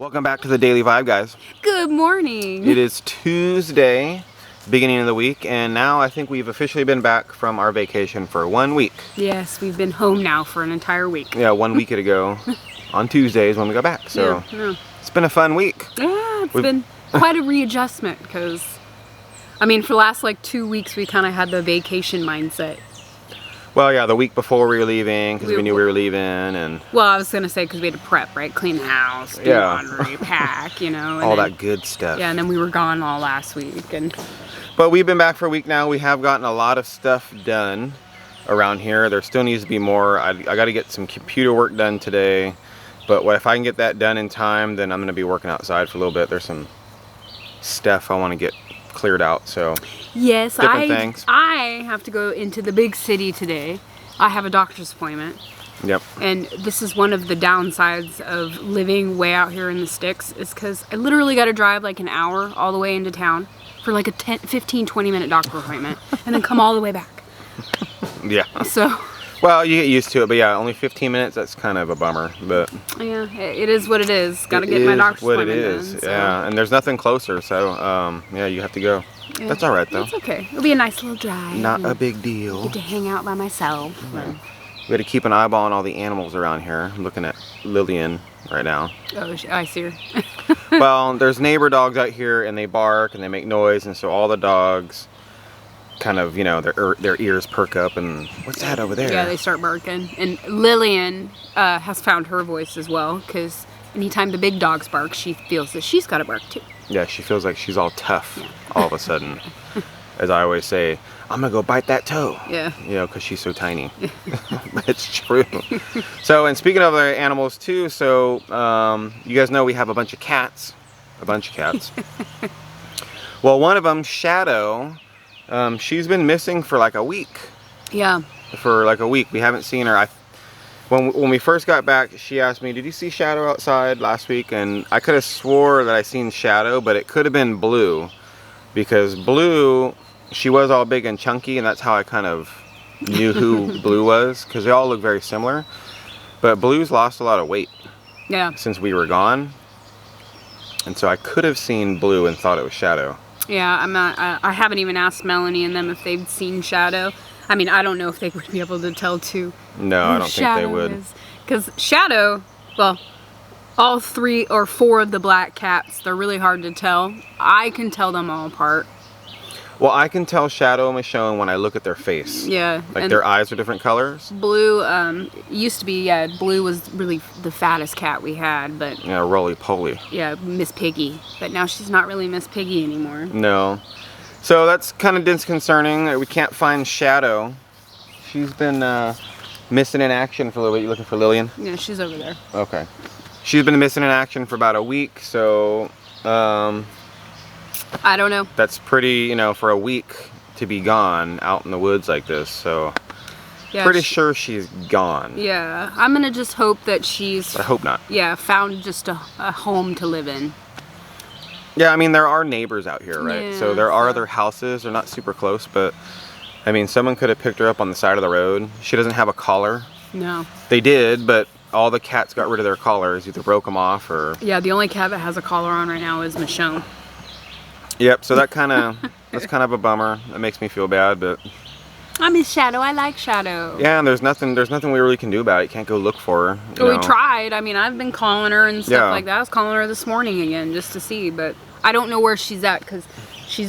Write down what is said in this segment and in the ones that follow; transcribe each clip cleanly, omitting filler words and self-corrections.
Welcome back to the Daily Vibe, guys. Good morning. It is Tuesday, beginning of the week, and now I think we've officially been back from our vacation for 1 week. Yes, we've been home now for an entire week. Yeah, 1 week ago on Tuesdays when we got back. So yeah. It's been a fun week. Yeah, it's been quite a readjustment because, I mean, for the last like 2 weeks we kind of had the vacation mindset. Well, yeah, the week before we were leaving because we knew we were leaving, and well, I was gonna say because we had to prep, right? Clean the house, do laundry, pack, you know, and all then, that good stuff. Yeah, and then we were gone all last week, But we've been back for a week now. We have gotten a lot of stuff done around here. There still needs to be more. I got to get some computer work done today, but if I can get that done in time, then I'm gonna be working outside for a little bit. There's some stuff I want to get cleared out, so yes, things. I have to go into the big city today. I have a doctor's appointment. Yep. And this is one of the downsides of living way out here in the sticks, is because I literally got to drive like an hour all the way into town for like a 15-20 minute doctor appointment and then come all the way back. Yeah. So well, you get used to it, but yeah, only 15 minutes, that's kind of a bummer, but yeah, it is what it is. Got to get my doctor's appointment done. So. Yeah, and there's nothing closer, so yeah, you have to go. Yeah, that's all right, though. It's okay. It'll be a nice little drive. Not a big deal. Get to hang out by myself. Yeah. We got to keep an eyeball on all the animals around here. I'm looking at Lillian right now. Oh, I see her. Well, there's neighbor dogs out here, and they bark, and they make noise, and so all the dogs kind of, you know, their ears perk up, and what's that over there? Yeah, they start barking. And Lillian has found her voice as well, because anytime the big dogs bark, she feels that she's got to bark too. Yeah, she feels like she's all tough all of a sudden. As I always say, I'm gonna go bite that toe. Yeah. You know, because she's so tiny. But it's true. So, and speaking of other animals too, so you guys know we have a bunch of cats. Well, one of them, Shadow, she's been missing for like a week. Yeah. For like a week. We haven't seen her. When we first got back, she asked me, did you see Shadow outside last week? And I could have swore that I seen Shadow, but it could have been Blue. Because Blue, she was all big and chunky, and that's how I kind of knew who Blue was, because they all look very similar. But Blue's lost a lot of weight since we were gone. And so I could have seen Blue and thought it was Shadow. Yeah, I haven't even asked Melanie and them if they've seen Shadow. I mean, I don't know if they would be able to tell too. No, I don't think they would. Because Shadow, well, all 3 or 4 of the black cats, they're really hard to tell. I can tell them all apart. Well, I can tell Shadow and Michonne when I look at their face. Yeah. Like their eyes are different colors. Blue, used to be, Blue was really the fattest cat we had, but... Yeah, roly-poly. Yeah, Miss Piggy. But now she's not really Miss Piggy anymore. No. So that's kind of disconcerting. We can't find Shadow. She's been missing in action for a little bit. You looking for Lillian? Yeah, she's over there. Okay. She's been missing in action for about a week, so I don't know. That's pretty, you know, for a week to be gone out in the woods like this, so yeah, pretty sure she's gone. Yeah, I'm gonna just hope that she's... I hope not. Yeah, found just a home to live in. Yeah, I mean, there are neighbors out here, right? Yeah, so there are other houses. They're not super close, but I mean, someone could have picked her up on the side of the road. She doesn't have a collar. No. They did, but all the cats got rid of their collars. Either broke them off or... Yeah, the only cat that has a collar on right now is Michonne. Yep, so that's kind of a bummer. That makes me feel bad, but... I miss Shadow. I like Shadow. Yeah, and there's nothing we really can do about it. You can't go look for her. Well, we tried. I mean, I've been calling her and stuff like that. I was calling her this morning again just to see, but I don't know where she's at, because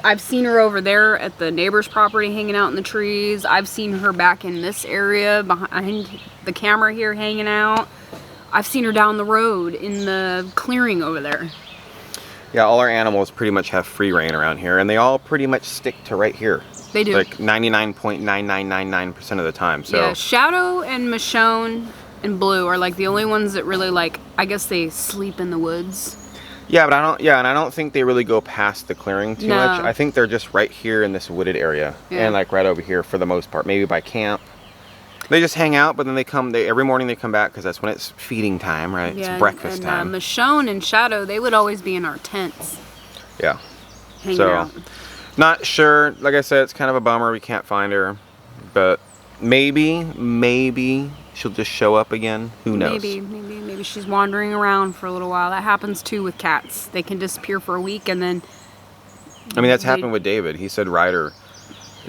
I've seen her over there at the neighbor's property hanging out in the trees. I've seen her back in this area behind the camera here hanging out. I've seen her down the road in the clearing over there. Yeah, all our animals pretty much have free reign around here, and they all pretty much stick to right here. They do. Like 99.9999% of the time. So yeah, Shadow and Michonne and Blue are like the only ones that really, like, I guess they sleep in the woods. Yeah, but I don't think they really go past the clearing too much. I think they're just right here in this wooded area, and like right over here for the most part. Maybe by camp. They just hang out, but then every morning they come back because that's when it's feeding time, right? Yeah, it's breakfast time. Michonne and Shadow, they would always be in our tents. Yeah. Hanging out. Not sure. Like I said, it's kind of a bummer we can't find her, but maybe she'll just show up again. Who knows? Maybe Maybe she's wandering around for a little while. That happens too with cats. They can disappear for a week and then... I mean, that's happened with David. He said Ryder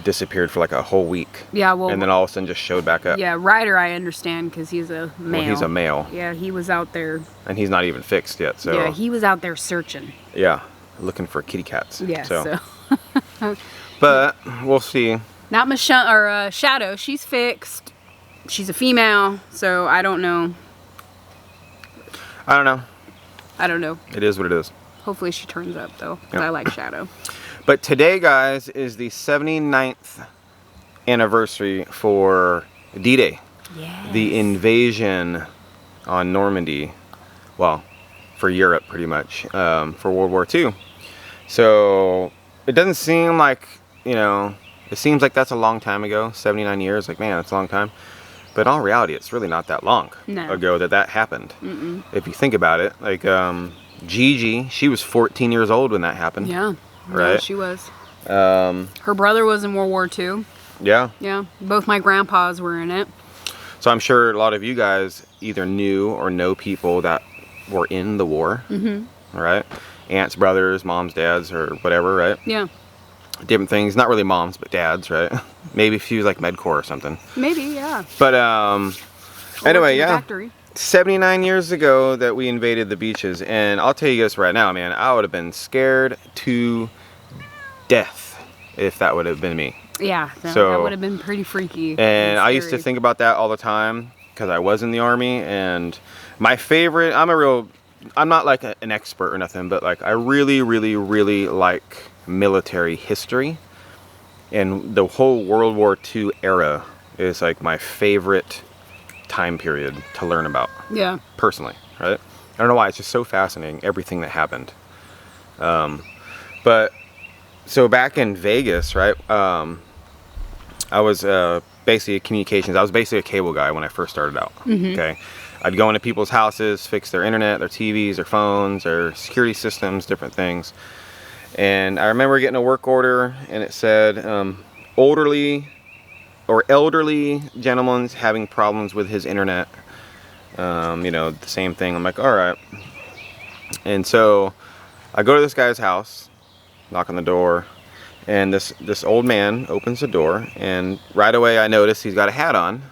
disappeared for like a whole week. Yeah, well... And then all of a sudden just showed back up. Yeah, Ryder I understand because he's a male. Well, he's a male. Yeah, he was out there. And he's not even fixed yet, so... Yeah, he was out there searching. Yeah, looking for kitty cats. Yeah, so... But, we'll see. Not Michelle, or Shadow, she's fixed. She's a female, so I don't know. I don't know. I don't know. It is what it is. Hopefully she turns up, though, because I like Shadow. But today, guys, is the 79th anniversary for D-Day. Yes. The invasion on Normandy. Well, for Europe, pretty much, for World War II. So, it doesn't seem like, you know, it seems like that's a long time ago, 79 years, like, man, that's a long time. But in all reality, it's really not that long ago that happened. If you think about it, like, Gigi, she was 14 years old when that happened. Yeah, right? Yeah, she was. Her brother was in World War II. Yeah. Yeah, both my grandpas were in it. So I'm sure a lot of you guys either knew or know people that were in the war, right? Aunts, brothers, moms, dads, or whatever, right? Yeah. Different things, not really moms, but dads, right? Maybe if she was like MedCorps or something. Maybe, yeah. But anyway, yeah. Factory. 79 years ago that we invaded the beaches, and I'll tell you this right now, man, I would have been scared to death if that would have been me. Yeah, so, that would have been pretty freaky. And I used to think about that all the time because I was in the Army, and my favorite, I'm not like an expert or nothing, but like I really, really, really like military history, and the whole World War II era is like my favorite time period to learn about. Yeah. Personally, right? I don't know why, it's just so fascinating, everything that happened. But so back in Vegas, right? I was basically communications. I was basically a cable guy when I first started out. Okay, I'd go into people's houses, fix their internet, their TVs, their phones, their security systems, different things. And I remember getting a work order, and it said elderly gentleman's having problems with his internet. You know, the same thing. I'm like, all right. And so I go to this guy's house, knock on the door, and this old man opens the door, and right away I notice he's got a hat on,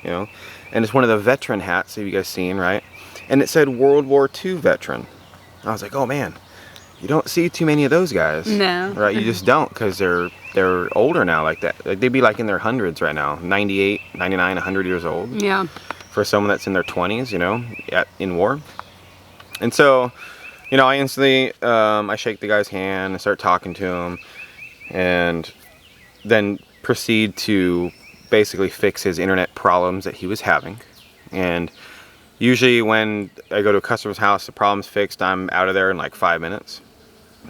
you know, and it's one of the veteran hats that you guys seen, right? And it said World War II veteran. I was like, oh man, you don't see too many of those guys. No. Right? You just don't, because they're older now like that. Like they'd be like in their hundreds right now, 98, 99, 100 years old. Yeah. For someone that's in their 20s, you know, in war. And so, you know, I instantly, I shake the guy's hand and start talking to him, and then proceed to basically fix his internet problems that he was having. And usually when I go to a customer's house, the problem's fixed, I'm out of there in like 5 minutes.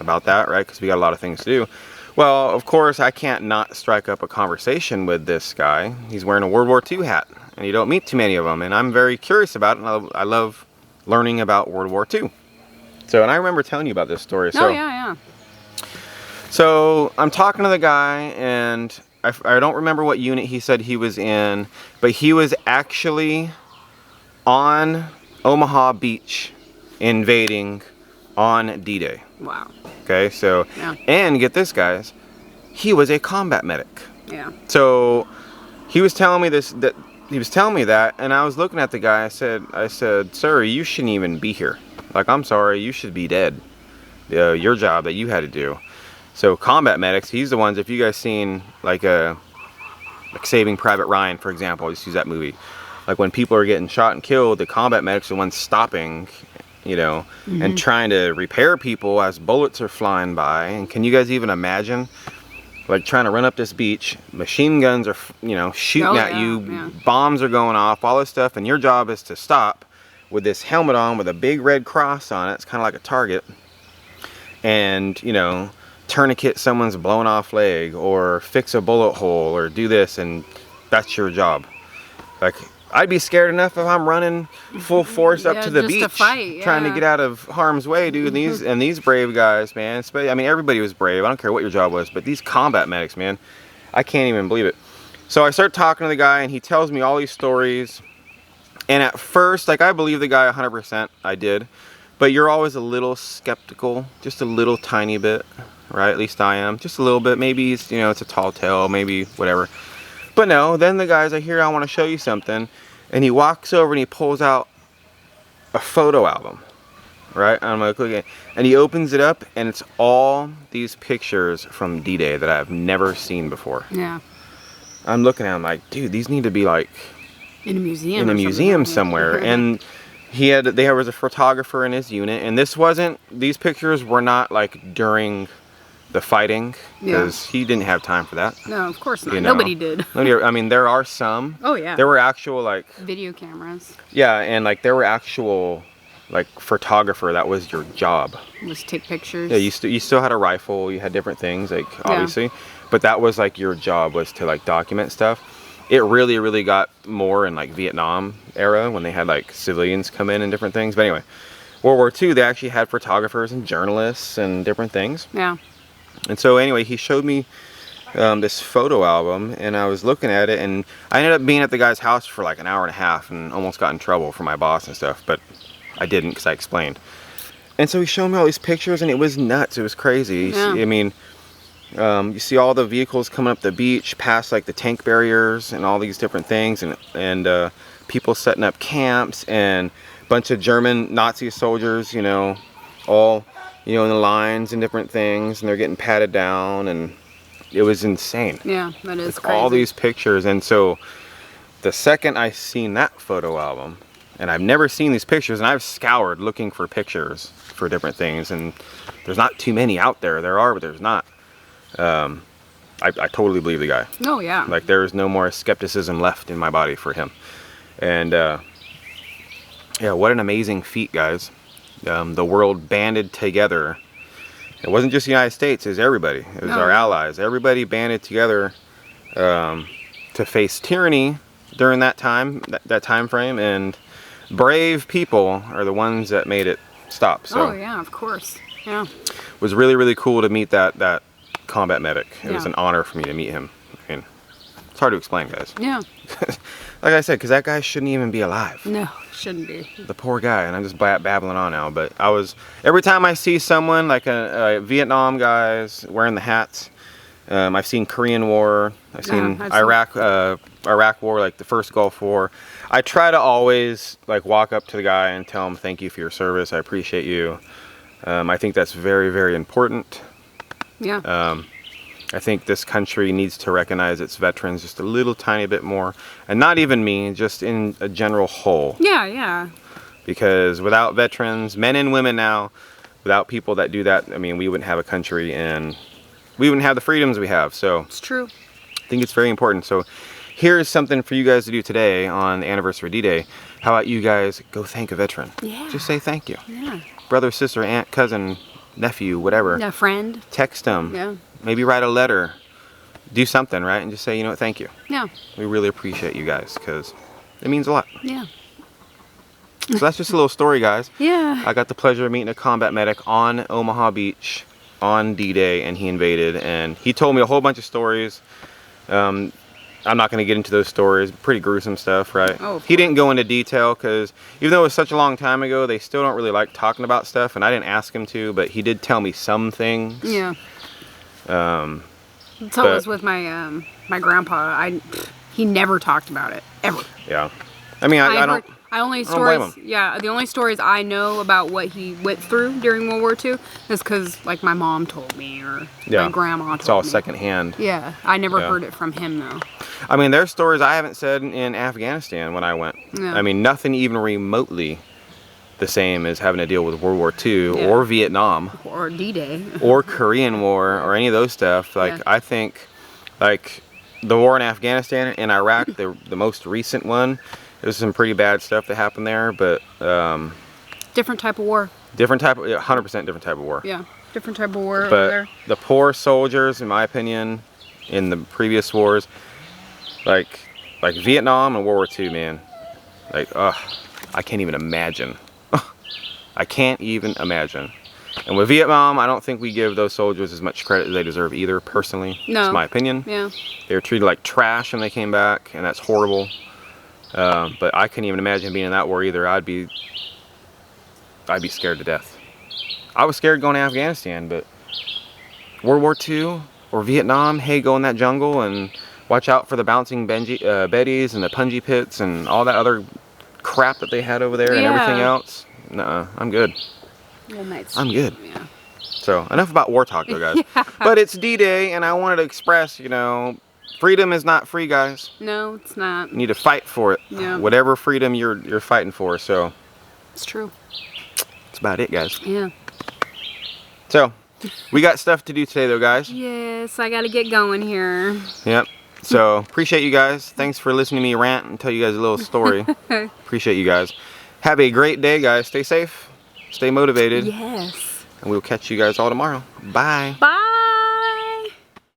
About that, right? Because we got a lot of things to do. Well, of course, I can't not strike up a conversation with this guy. He's wearing a World War II hat, and you don't meet too many of them, and I'm very curious about it, and I love learning about World War II. So, and I remember telling you about this story. So, yeah. So, I'm talking to the guy, and I don't remember what unit he said he was in, but he was actually on Omaha Beach invading on D-Day. Wow. Okay, so, and get this, guys, he was a combat medic. Yeah. So, he was telling me that, and I was looking at the guy. I said, sir, you shouldn't even be here. Like, I'm sorry, you should be dead. Your job that you had to do. So, combat medics, he's the ones, if you guys seen, like Saving Private Ryan, for example, just use that movie. Like, when people are getting shot and killed, the combat medics are the ones stopping, you know, and trying to repair people as bullets are flying by. And can you guys even imagine, like, trying to run up this beach, machine guns are, you know, shooting at you, bombs are going off, all this stuff, and your job is to stop with this helmet on with a big red cross on it. It's kind of like a target. And, you know, tourniquet someone's blown off leg, or fix a bullet hole, or do this, and that's your job. Like, I'd be scared enough if I'm running full force up to the beach, trying to get out of harm's way, dude. And these brave guys, man. I mean, everybody was brave. I don't care what your job was, but these combat medics, man, I can't even believe it. So I start talking to the guy, and he tells me all these stories, And at first, like, I believe the guy 100%, I did. But you're always a little skeptical, just a little tiny bit, right? At least I am, just a little bit. Maybe it's, you know, it's a tall tale, maybe whatever. But no, then the guy's like, here, I want to show you something. And he walks over and he pulls out a photo album, right? I'm like, looking, and he opens it up, and it's all these pictures from D-Day that I've never seen before. Yeah. I'm looking at them like, dude, these need to be like in a museum. In a museum somewhere. And there was a photographer in his unit, and these pictures were not like during the fighting, because he didn't have time for that. No, of course not. You know? Nobody did. I mean, there are some. Oh yeah. There were actual like video cameras. Yeah, and like there were actual like photographer, that was your job. Just take pictures. Yeah, you still had a rifle, you had different things, like obviously, but that was like your job, was to like document stuff. It really got more in like Vietnam era, when they had like civilians come in and different things. But anyway, World War II, they actually had photographers and journalists and different things. Yeah. And so anyway, he showed me this photo album, and I was looking at it, and I ended up being at the guy's house for like an hour and a half, and almost got in trouble for my boss and stuff, but I didn't, because I explained. And so he showed me all these pictures, and it was nuts. It was crazy. Yeah. I mean, you see all the vehicles coming up the beach, past like the tank barriers and all these different things, and people setting up camps, and a bunch of German Nazi soldiers, you know, all, you know, in the lines and different things, and they're getting patted down, and it was insane. Yeah, that is like crazy. all these pictures. And so the second I seen that photo album, and I've never seen these pictures, and I've scoured looking for pictures for different things, and there's not too many out there. There are, but there's not. I totally believe the guy. Oh yeah. Like, there's no more skepticism left in my body for him. And yeah, what an amazing feat, guys. The world banded together. It wasn't just the United States, it was everybody. It was our allies. Everybody banded together to face tyranny during that time, that time frame, and brave people are the ones that made it stop. So oh yeah, of course. Yeah. it was really cool to meet that combat medic. It was an honor for me to meet him. I mean, it's hard to explain, guys. Yeah. Like I said, because that guy shouldn't even be alive. No, shouldn't be. The poor guy, and I'm just babbling on now, but every time I see someone, like a Vietnam guys wearing the hats, I've seen Korean War, I've seen Iraq War, like the first Gulf War. I try to always like walk up to the guy and tell him, thank you for your service, I appreciate you. I think that's very important. Yeah. I think this country needs to recognize its veterans just a little tiny bit more, and not even me, just in a general whole. Yeah. Because without veterans, men and women now, without people that do that, I mean, we wouldn't have a country, and we wouldn't have the freedoms we have. So it's true. I think it's very important. So here's something for you guys to do today on the anniversary D-Day. How about you guys go thank a veteran? Yeah. Just say thank you. Yeah. Brother, sister, aunt, cousin, nephew, whatever. Yeah, friend. Text them. Yeah. Maybe write a letter. Do something, right? And just say, you know what, thank you. Yeah. We really appreciate you guys, because it means a lot. Yeah. So that's just a little story, guys. Yeah. I got the pleasure of meeting a combat medic on Omaha Beach on D-Day, and he invaded, and he told me a whole bunch of stories. I'm not going to get into those stories. Pretty gruesome stuff, right? Oh, he didn't go into detail, because even though it was such a long time ago, they still don't really like talking about stuff, and I didn't ask him to, but he did tell me some things. Yeah. So it was with my my grandpa. He never talked about it ever. Yeah. I mean, I don't. I only don't blame stories. him. Yeah, the only stories I know about what he went through during World War II is because like my mom told me or my grandma told me. It's all secondhand. Yeah, I never heard it from him though. I mean, there's stories I haven't said in Afghanistan when I went. Yeah. I mean, nothing even remotely the same as having to deal with World War II or Vietnam or D-Day or Korean War or any of those stuff. Like I think, like the war in Afghanistan and Iraq, the most recent one. There's some pretty bad stuff that happened there, but different type of war. Different type of 100% different type of war. Yeah, different type of war over But there. the poor soldiers, in my opinion, in the previous wars, like Vietnam and World War II, man, like I can't even imagine. I can't even imagine. And with Vietnam, I don't think we give those soldiers as much credit as they deserve either, personally. No. That's my opinion. Yeah. They were treated like trash when they came back, and that's horrible. But I couldn't even imagine being in that war either. I'd be scared to death. I was scared going to Afghanistan, but World War II or Vietnam, hey, go in that jungle and watch out for the bouncing Betties and the punji pits and all that other crap that they had over there and everything else. Nuh-uh, I'm good. I'm good. Yeah. So, enough about war talk though, guys. But it's D-Day, and I wanted to express, you know, freedom is not free, guys. No, it's not. You need to fight for it. Yeah. Whatever freedom you're fighting for, so. It's true. That's about it, guys. Yeah. So, we got stuff to do today though, guys. Yes, I gotta get going here. Yep. So, appreciate you guys. Thanks for listening to me rant and tell you guys a little story. Appreciate you guys. Have a great day, guys. Stay safe. Stay motivated. Yes. And we'll catch you guys all tomorrow. Bye. Bye.